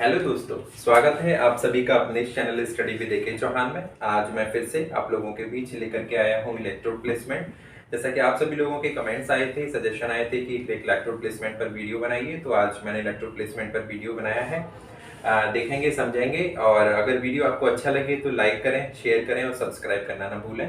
Hello दोस्तों, स्वागत है आप सभी का अपने इस channel study with AK Chauhan में। आज मैं फिर से आप लोगों के बीच लेकर के आया हूँ इलेक्ट्रोड प्लेसमेंट। जैसा कि आप सभी लोगों के कमेंट्स आए थे, सजेशन आए थे कि एक इलेक्ट्रोड प्लेसमेंट पर वीडियो बनाइए, तो आज मैंने इलेक्ट्रोड प्लेसमेंट पर वीडियो बनाया है। देखेंगे, समझेंगे, और अगर वीडियो आपको अच्छा लगे तो लाइक करें, शेयर करें और सब्सक्राइब करना ना भूलें।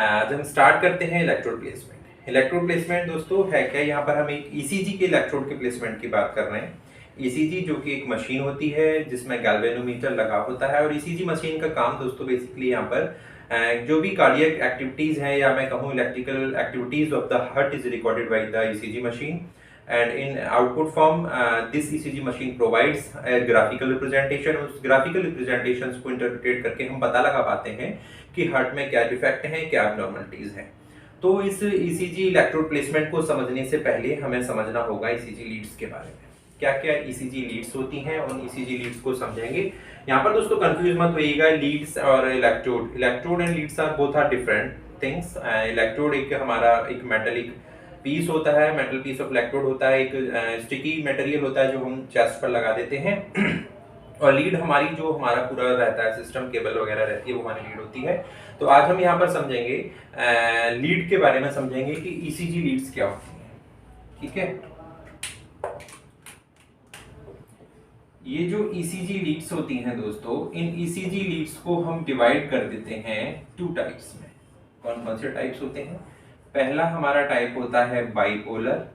आज हम स्टार्ट करते हैं इलेक्ट्रोड प्लेसमेंट। इलेक्ट्रोड प्लेसमेंट दोस्तों है क्या, यहाँ पर हम एक ECG के इलेक्ट्रोड के प्लेसमेंट की बात कर रहे हैं। ECG जो कि एक मशीन होती है जिसमें गैल्वेनोमीटर लगा होता है, और ECG मशीन का काम दोस्तों बेसिकली यहाँ पर जो भी कार्डियक एक्टिविटीज हैं, या मैं कहूँ electrical activities of the heart is recorded by the ECG machine, and in output form this ECG machine provides graphical representation. उस ग्राफिकल रिप्रेजेंटेशंस को इंटरप्रेट करके हम पता लगा पाते हैं कि हार्ट में क्या डिफेक्ट हैं, क्या एब्नॉर्मलिटीज हैं। तो इस ECG इलेक्ट्रोड प्लेसमेंट को समझने से पहले हमें समझना होगा ECG लीड्स के बारे में। क्या क्या ECG लीड्स होती हैं, उन ECG लीड्स को समझेंगे। यहाँ पर दोस्तों कंफ्यूज मत होइएगा, लीड्स और electrode and leads are both are different things. Electrode एक हमारा एक मेटलिक पीस होता है, मेटल पीस ऑफ इलेक्ट्रोड होता है, एक स्टिकी मटेरियल होता है जो हम चेस्ट पर लगा देते हैं और लीड हमारी जो हमारा पूरा रहता है सिस्टम, केबल वगैरह रहती है, वो हमारी लीड होती है। तो आज हम यहाँ पर समझेंगे लीड के बारे में, समझेंगे कि ECG लीड्स क्या होती हैं। ठीक है, ये जो ECG लीड्स होती हैं दोस्तों, इन ECG लीड्स को हम डिवाइड कर देते हैं 2 टाइप्स में। कौन कौन से टाइप्स होते हैं? पहला हमारा टाइप होता है बाइपोलर,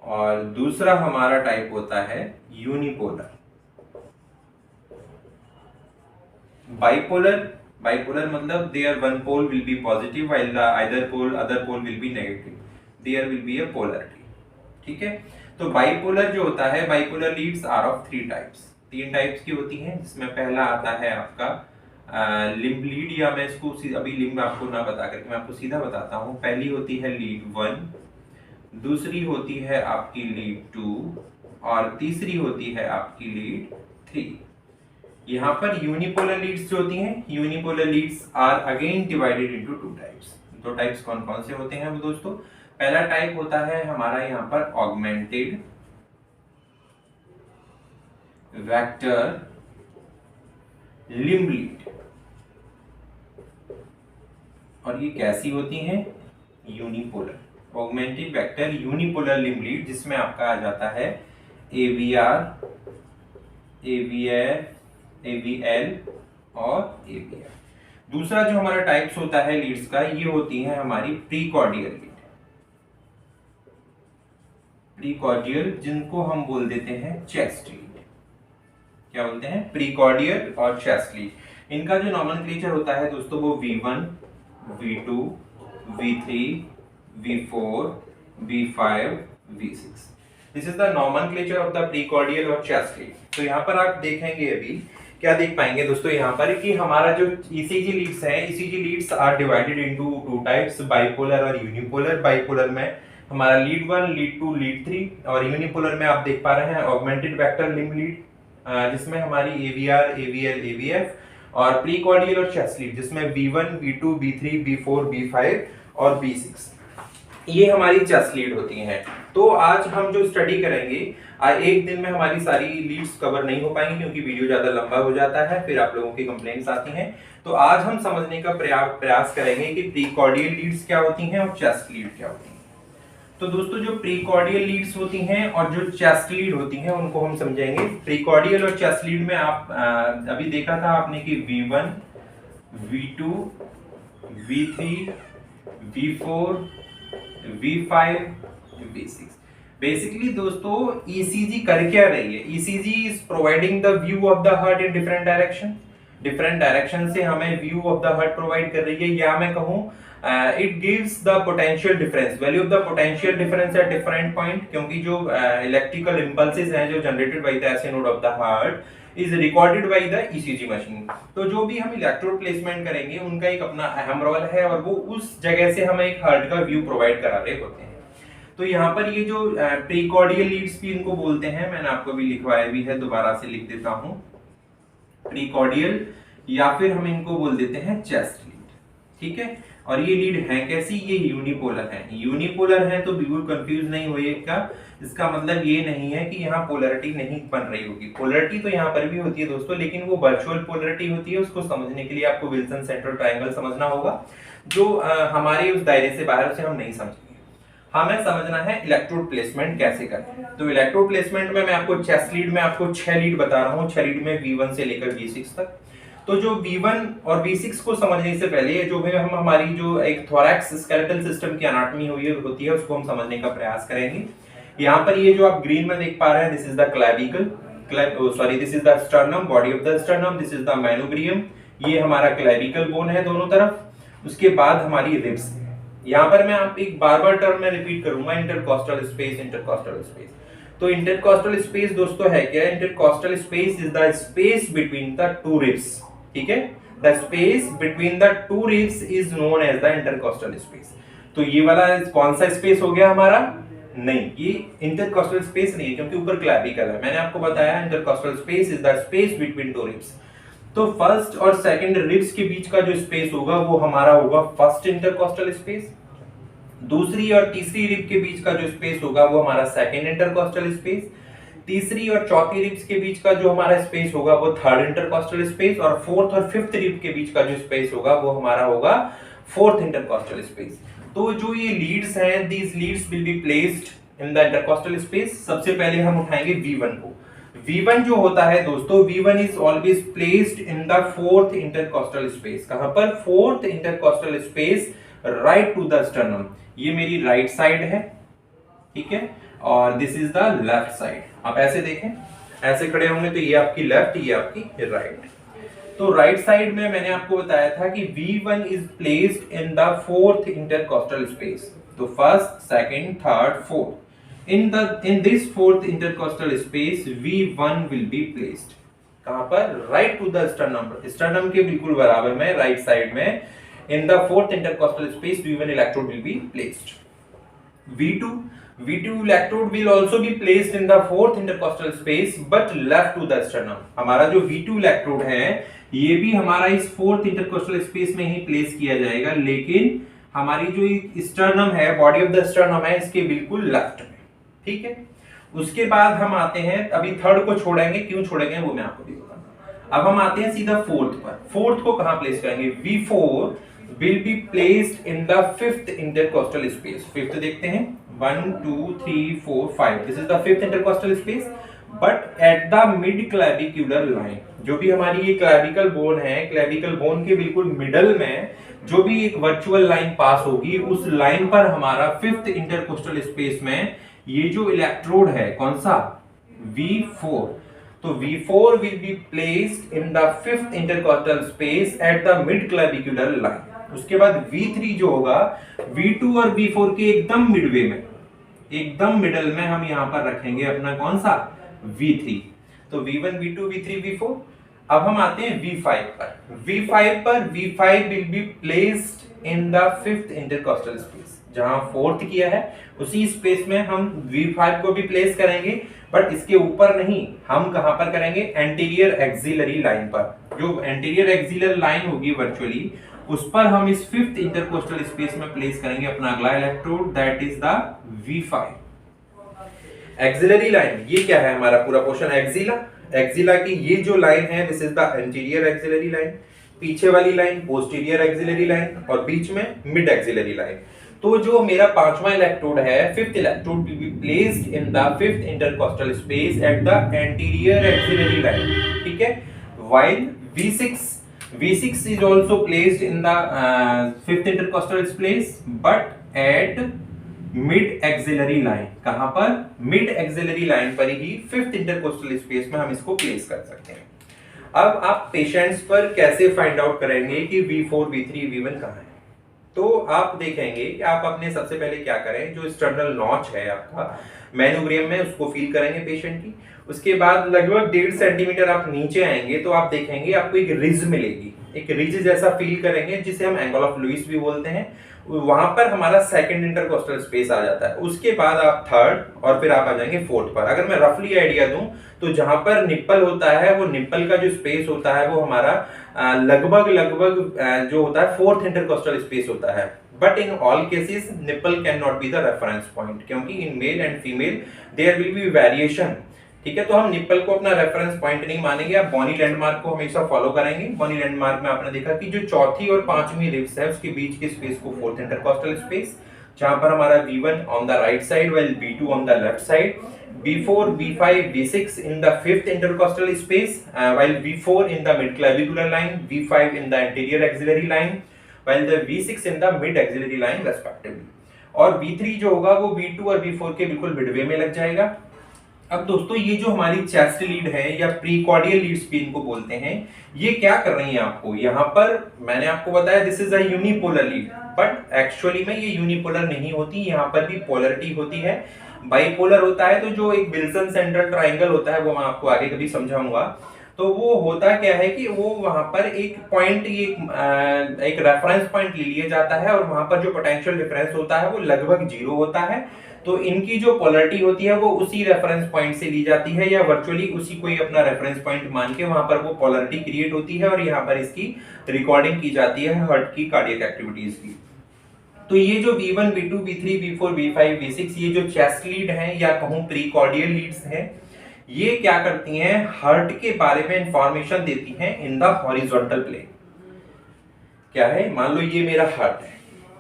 और दूसरा हमारा टाइप होता है यूनिपोलर। बाइपोलर मतलब there one pole will be positive while the other pole will be negative, there will be a polarity. ठीक है, तो बाइपोलर जो होता है, bipolar leads are of 3 types, 3 types की होती हैं, जिसमें पहला आता है आपका लिम्ब लीड, या मैं इसको अभी लिम्ब आपको ना बता करके मैं आपको सीधा बताता हूँ। पहली होती है लीड 1, दूसरी होती है आपकी लीड 2, और तीसरी होती है आपकी लीड 3। यहाँ पर यूनिपोलर लीड्स जो होती हैं, unipolar leads are again divided into 2 types. 2 types कौन कौन से होते हैं वो दोस्तों? पहला टाइप होता है हमारा यहाँ पर ऑगमेंटेड वेक्टर लिम्ब लीड, और ये कैसी होती हैं? Unipolar. Augmented vector unipolar limb lead, जिसमें आपका आ जाता है AVR, AVL और AVR। दूसरा जो हमारा टाइप्स होता है लीड्स का, ये होती है हमारी प्रीकॉर्डियल लीड। प्रीकॉर्डियल, जिनको हम बोल देते हैं चेस्ट लीड। क्या बोलते हैं? प्रीकॉर्डियल और चेस्ट लीड। इनका जो नॉमेनक्लेचर होता है दोस्तों, वो V1, V2, V3, V4, V5, V6। This is the nomenclature of the precordial और चेस्ट लीड। तो यहाँ पर आप देखेंगे, अभी क्या देख पाएंगे दोस्तों यहाँ पर, कि हमारा जो ECG लीड्स हैं, ECG leads are divided into 2 types, bipolar और यूनिपोलर। बाइपोलर में हमारा लीड 1, लीड 2, लीड 3, और यूनिपोलर में आप देख पा रहे हैं ऑगमेंटेड वेक्टर लिम्ब लीड, जिसमें हमारी AVR, AVL, AVF, और प्रीकॉर्डियल और चेस्ट लीड, जिसमें V1, V2, V3, V4, V5 और V6, ये हमारी चेस्ट लीड होती हैं। तो आज हम जो स्टडी करेंगे, एक दिन में हमारी सारी लीड्स कवर नहीं हो पाएंगी, क्योंकि वीडियो ज्यादा लंबा हो जाता है, फिर आप लोगों की कंप्लेंट्स आती हैं। तो आज हम समझने का प्रयास करेंगे कि प्रीकॉर्डियल लीड्स क्या होती हैं और चेस्ट लीड क्या होती हैं। तो दोस्तों, जो प्रीकॉर्डियल लीड्स होती हैं और जो चेस्ट लीड होती हैं, उनको हम समझेंगे। प्रीकॉर्डियल और चेस्ट लीड में आप अभी देखा था आपने कि V1, V2, V3, V4, V5, V6। Basically दोस्तों ECG कर क्या रही है? ECG is providing the view of the heart in different direction. Different direction से हमें view of the heart provide कर रही है, या मैं कहूँ it gives the potential difference, value of the potential difference at different point, क्योंकि जो इलेक्ट्रिकल इंपल्सेस हैं जो generated by the SA node of the heart is recorded by the ECG machine. तो जो भी हम इलेक्ट्रोड प्लेसमेंट करेंगे, उनका एक अपना अहम रोल है, और वो उस जगह से हमें एक हार्ट का व्यू प्रोवाइड करा रहे होते हैं। तो यहाँ पर ये जो प्रीकॉर्डियल लीड्स भी इनको बोलते हैं, मैंने आपको भी लिखवाया भी है, दोबारा से लिख देता हूँ। प्रीकॉर्डियल, या फिर हम इनको बोल देते हैं चेस्ट लीड। ठीक है। और ये लीड है कैसी, ये यूनिपोलर है। यूनिपोलर है तो बिल्कुल कंफ्यूज नहीं होइएगा, इसका मतलब ये नहीं है कि यहाँ पोलैरिटी नहीं बन रही होगी। पोलैरिटी तो यहाँ पर भी होती है दोस्तों, लेकिन वो वर्चुअल पोलैरिटी होती है। उसको समझने के लिए आपको विल्सन सेंट्रल ट्रायंगल समझना होगा, जो हमारे उस दायरे से बाहर से हम नहीं समझेंगे। हमें समझना है इलेक्ट्रोड प्लेसमेंट कैसे करते हैं। तो इलेक्ट्रोड प्लेसमेंट में मैं आपको चेस्ट लीड में आपको 6 लीड बता रहा हूँ। 6 लीड में V1 से लेकर V6 तक। तो जो V1 और V6 को समझने से पहले जो भी हम हमारी जो एक थोरैक्स स्केलेटल सिस्टम की एनाटॉमी होती है उसको हम समझने का प्रयास करेंगे। यहाँ पर ये जो आप ग्रीन में देख पा रहे हैं, this is the clavicle, this is the sternum, body of the sternum, this is the manubrium. ये हमारा क्लैविकल बोन है दोनों तरफ। उसके बाद हमारी रिब्स। यहाँ पर मैं आप एक बार टर्म में रिपीट करूंगा, इंटरकॉस्टल स्पेस, इंटरकॉस्टल स्पेस। तो इंटरकॉस्टल स्पेस दोस्तों है क्या? Intercostal space is the space between the two ribs, ठीक है। The space between the two ribs is known as the intercostal space. तो ये वाला कौन सा स्पेस हो गया हमारा? नहीं, ये इंटरकॉस्टल स्पेस नहीं है क्योंकि ऊपर क्लैविकल है। मैंने आपको बताया intercostal space is the space between two ribs. तो फर्स्ट और सेकंड रिब्स के बीच का जो स्पेस होगा वो हमारा होगा फर्स्ट इंटरकॉस्टल स्पेस। दूसरी और तीसरी रिब के बीच का जो स्पेस होगा वो हमारा सेकंड इंटरकॉस्टल स्पेस। तीसरी और चौथी रिब्स के बीच का जो हमारा स्पेस होगा वो थर्ड इंटरकॉस्टल स्पेस। और फोर्थ और फिफ्थ रिब के बीच का जो स्पेस होगा वो हमारा होगा फोर्थ इंटरकॉस्टल स्पेस। तो जो ये लीड्स हैं, these leads will be placed in the intercostal space. सबसे पहले हम उठाएंगे V1 को। V1 जो होता है दोस्तों, V1 is always placed in the fourth intercostal space. कहां पर? Fourth intercostal space, right to the sternum. ये मेरी राइट साइड है, ठीक है, और this is the left side. आप ऐसे देखें, ऐसे खड़े होंगे तो ये आपकी लेफ्ट, ये आपकी राइट। तो राइट साइड में मैंने आपको बताया था कि V1 is placed in the fourth intercostal space. तो first, second, third, fourth, in this fourth intercostal space V1 will be placed। कहां पर? Right to the sternum, sternum के बिल्कुल बराबर में, राइट साइड में। in the fourth intercostal space V1 electrode will be placed। V2 electrode will also be placed in the fourth intercostal space but left to the sternum। हमारा जो V2 electrode है ये भी हमारा इस फोर्थ इंटरकोस्टल स्पेस में ही place किया जाएगा, लेकिन हमारी जो स्टर्नम है, बॉडी ऑफ द स्टर्नम है, इसके बिल्कुल लेफ्ट में, ठीक है। उसके बाद हम आते हैं, अभी थर्ड को छोड़ेंगे, क्यों छोड़ेंगे वो मैं आपको भी बताऊंगा। अब हम आते हैं सीधा फोर्थ पर। फोर्थ को कहां प्लेस करेंगे? V4 will be placed in the fifth intercostal space। Fifth देखते हैं, 1 2 3 4 5, this is the fifth intercostal space but at the mid clavicular line। जो भी हमारी ये क्लैविकल बोन है, क्लैविकल बोन के बिल्कुल मिडल में जो भी एक वर्चुअल लाइन पास होगी, उस लाइन पर हमारा फिफ्थ इंटरकोस्टल स्पेस में ये जो इलेक्ट्रोड है, कौन सा? V4। तो V4 will be placed in the fifth intercostal space at the mid clavicular line। उसके बाद V3 जो होगा, V2 और V4 के एकदम मिडवे में, एकदम मिडल में हम यहां पर रखेंगे अपना कौन सा? V3। तो V1 V2 V3 V4। अब हम आते हैं V5 पर। V5 will be placed in the fifth intercostal space। जहां फोर्थ किया है उसी स्पेस में हम V5 को भी प्लेस करेंगे, बट इसके ऊपर नहीं, हम कहां पर करेंगे? एंटीरियर एक्सिलरी लाइन पर। जो एंटीरियर एक्सिलरी लाइन होगी वर्चुअली, उस पर हम इस फिफ्थ इंटरकोस्टल स्पेस में प्लेस करेंगे अपना अगला electrode, that is the V5। Axillary line, ये क्या है हमारा पूरा पोर्शन? एक्सिला की ये जो लाइन है, this is the anterior axillary line. पीछे वाली लाइन पोस्टीरियर एक्सिलरी लाइन, और बीच में मिड एक्सिलरी लाइन। तो जो मेरा पांचवा इलेक्ट्रोड है, fifth electrode will be placed in the fifth intercostal space at the anterior axillary line, ठीक है। While V6 is also placed in the fifth intercostal space but at mid axillary line। कहां पर? Mid axillary line पर ही fifth intercostal space में हम इसको place कर सकते हैं। अब आप पेशेंट्स पर कैसे फाइंड आउट करेंगे कि V4 V3 V1 कहां है? तो आप देखेंगे कि आप अपने सबसे पहले क्या करें, जो स्टर्नल नॉच है आपका मैनोब्रियम में, उसको फील करेंगे पेशेंट की। उसके बाद लगभग 1.5 सेंटीमीटर आप नीचे आएंगे तो आप देखेंगे आपको एक रिज मिलेगी, एक रिज जैसा फील करेंगे, जिसे हम एंगल ऑफ लुइस भी बोलते हैं। वहां पर हमारा सेकंड इंटरकोस्टल स्पेस आ जाता है। उसके बाद आप थर्ड और फिर आप आ जाएंगे फोर्थ पर। अगर मैं रफली आइडिया दूं तो जहां पर निप्पल होता है, वो निप्पल का जो स्पेस होता है वो हमारा लगभग लगभग जो होता है 4th इंटरकोस्टल स्पेस होता है, but in all cases nipple can not be the reference point, क्योंकि in male and female there will be variation. ठीक है, तो हम निपल को अपना रेफरेंस पॉइंट नहीं मानेंगे, आप बॉनी लैंडमार्क को हमेशा फॉलो करेंगे। बॉनी लैंडमार्क में आपने देखा कि जो चौथी और पांचवी रिब्स है उसके बीच के स्पेस को 4th इंटरकोस्टल स्पेस, जहां पर हमारा V1 on the right side while V2 on the left side, V4, V5, V6 in the 5th intercostal space, while V4 in the mid-clavicular line, V5 in the anterior axillary line, while the V6 in the mid-axillary line respectively. और V3 जो होगा वो V2 और V4 के बिल्कुल Midway में लग जाएगा। अब दोस्तों ये जो हमारी चेस्ट लीड है या प्रीकॉर्डियल लीड स्पिन को बोलते हैं, ये क्या कर रही है आपको यहाँ पर मैंने आपको बताया this is a unipolar lead, but actually में ये यूनिपोलर नहीं होती, यहाँ पर भी पोलरिटी होती है। बाइपोलर होता है, तो जो एक विल्सन सेंट्रल ट्रायंगल होता है वो मैं आपको आगे कभी समझाऊंगा। तो वो होता क्या है कि वो वहां पर एक पॉइंट एक रेफरेंस पॉइंट ले लिया जाता है और वहां पर जो पोटेंशियल डिफरेंस होता है वो लगभग 0 होता है। तो इनकी जो पोलरिटी होती है वो उसी रेफरेंस पॉइंट से ली जाती है या वर्चुअली उसी को ही अपना रेफरेंस पॉइंट मान के वहां पर वो पोलरिटी क्रिएट होती है और यहाँ पर इसकी रिकॉर्डिंग की जाती है हार्ट की कार्डियक एक्टिविटीज की। तो ये जो V1, V2, V3, V4, V5, V6 ये जो चेस्ट लीड हैं या कहूं प्रीकॉर्डियल लीड्स हैं, ये क्या करती हैं, हार्ट के बारे में इंफॉर्मेशन देती हैं इन द हॉरिजॉन्टल प्लेन। क्या है, मान लो ये मेरा हार्ट है,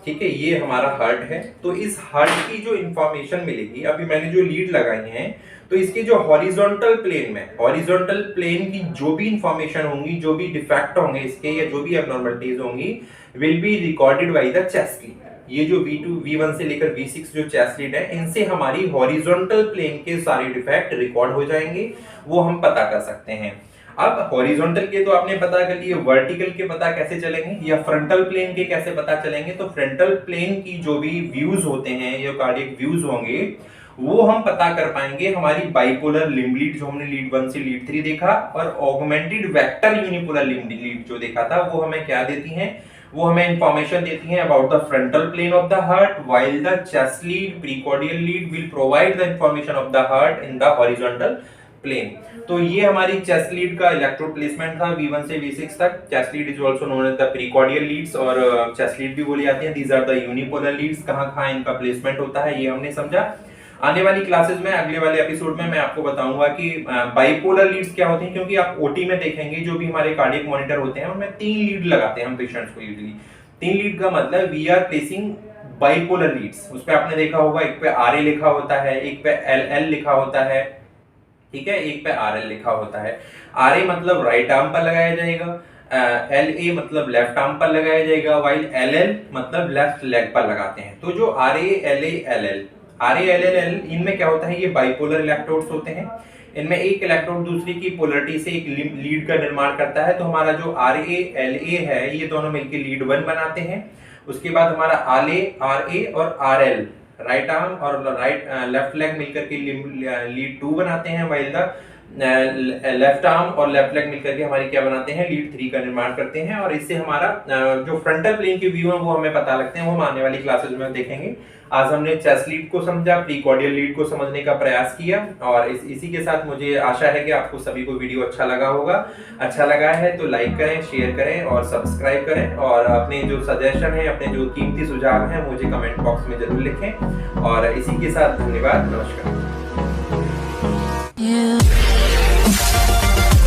ठीक है, ये हमारा हार्ट है, तो इस हार्ट की जो इंफॉर्मेशन मिलेगी, अभी मैंने जो लीड लगाई है तो इसके जो हॉरिजॉन्टल प्लेन में, हॉरिजॉन्टल प्लेन की जो भी इंफॉर्मेशन होंगी, जो भी डिफेक्ट होंगे इसके या जो भी एब्नॉर्मलिटीज होंगी, will be recorded by the chest lead. ये जो V2, V1 से लेकर V6 जो चेस्ट लीड है, इनसे हमारी हॉरिजॉन्टल प्लेन के सारे डिफेक्ट रिकॉर्ड हो जाएंगे, वो हम पता कर सकते हैं। अब हॉरिजॉन्टल के तो आपने पता कर लिए, वर्टिकल के पता कैसे चलेंगे या फ्रंटल प्लेन के कैसे पता चलेंगे? तो फ्रंटल प्लेन की जो भी व्यूज होते हैं या कार्डियक व्यूज होंगे वो हम पता कर पाएंगे हमारी बाइपोलर लिम्ब लीड जो हमने लीड 1 से लीड 3 देखा, और augmented vector unipolar limb lead जो देखा था वो हमें क्या देती हैं, वो हमें इंफॉर्मेशन देती हैं about the frontal plane of the heart, while the chest lead precordial lead will provide the information of the heart in the horizontal plane. तो ये हमारी चेस्ट लीड का इलेक्ट्रोड प्लेसमेंट था V1 से V6 तक। Chest lead is also known as the precordial leads और chest lead भी बोली जाती है। These are the unipolar leads, कहां-कहां इनका प्लेसमेंट होता है ये हमने समझा। आने वाली क्लासेस में, अगले वाले एपिसोड में मैं आपको बताऊंगा कि बाइपोलर लीड्स क्या होती हैं, क्योंकि आप ओटी में देखेंगे जो भी हमारे कार्डियक मॉनिटर होते हैं उनमें 3 लीड लगाते हैं हम पेशेंट्स को यूजुअली। 3 लीड का मतलब we are placing bipolar leads. उस पे आपने देखा होगा एक पे RA लिखा होता है, एक पे LL लिखा होता है, ठीक है, एक पे RL लिखा होता है। RA मतलब राइट आर्म पर लगाया जाएगा, LA मतलब लेफ्ट आर्म पर लगाया जाएगा, व्हाइल LL मतलब लेफ्ट लेग पर लगाते हैं। तो जो RA, LA, LL, इनमें क्या होता है, ये बाइपोलर इलेक्ट्रोड्स होते हैं। इनमें एक इलेक्ट्रोड दूसरी की पोलरिटी से एक लीड का निर्माण करता है। तो हमारा जो RA, LA है ये दोनों मिलकर लीड 1 बनाते हैं। उसके बाद हमारा RA और RL राइट आर्म और लेफ्ट लेग मिलकर के लीड 2 बनाते हैं, व्हाइल द लेफ्ट आर्म और लेफ्ट लेग मिलकर के हमारी क्या बनाते हैं, लीड 3 का निर्माण करते हैं। और इससे हमारा जो फ्रंटल प्लेन के व्यू है वो हमें पता लगते हैं, वो हम आने वाली क्लासेस में देखेंगे। आज हमने चेस्ट लीड को समझा, प्रीकॉर्डियल लीड को समझने का प्रयास किया, और इसी के साथ मुझे आशा है कि आपको सभी को वीडियो अच्छा लगा होगा। अच्छा लगा है तो लाइक करें, शेयर करें और सब्सक्राइब करें, और अपने जो सजेशन है, अपने जो कीमती सुझाव हैं मुझे कमेंट बॉक्स में जरूर लिखें। और इसी के साथ धन्यवाद, नमस्कार।